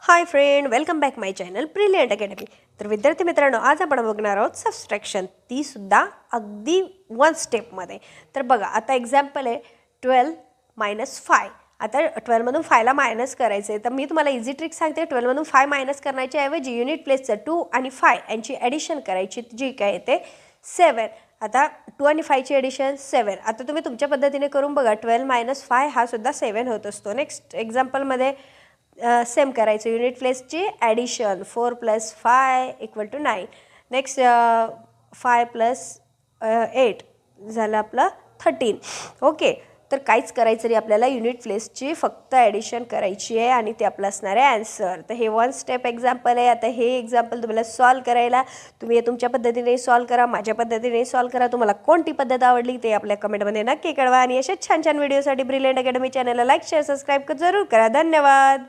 Hi friend, welcome back माय channel brilliant academy. तर विद्यार्थी मित्रांनो, आज आपण बघणार आहोत सबस्ट्रॅक्शन, ती सुद्धा अगदी वन स्टेपमध्ये. तर बघा, आता एक्झाम्पल आहे 12 मायनस 5. आता 12मधून 5ला मायनस करायचं आहे, तर मी तुम्हाला इझी ट्रिक सांगते. 12मधून 5 मायनस करण्याच्या ऐवजी युनिट प्लेसचं 2 आणि 5 यांची ॲडिशन करायची, जी काय येते 7. आता 2 आणि 5ची ॲडिशन 7. आता तुम्ही तुमच्या पद्धतीने करून बघा. 12 मायनस 5 हा सुद्धा 7 होत असतो. नेक्स्ट एक्झाम्पलमध्ये सेम करायचं, युनिट प्लेसची ॲडिशन 4 + 5 = 9. नेक्स्ट 5 + 8 झालं आपलं 13. ओके, तर काहीच करायचं नाही आपल्याला, युनिट प्लेसची फक्त ॲडिशन करायची आहे आणि ते आपलं असणार आहे ॲन्सर. तर हे वन स्टेप एक्झाम्पल आहे. आता हे एक्झाम्पल तुम्हाला सॉल्व करायला तुम्ही तुमच्या पद्धतीने सॉल्व करा, माझ्या पद्धतीने सॉल्व करा. तुम्हाला कोणती पद्धत आवडली ते आपल्या कमेंटमध्ये नक्की कळवा आणि अशाच छान छान व्हिडिओसाठी ब्रिलियंट अकॅडमी चॅनलला लाईक शेअर सबस्क्राईब जरूर करा. धन्यवाद.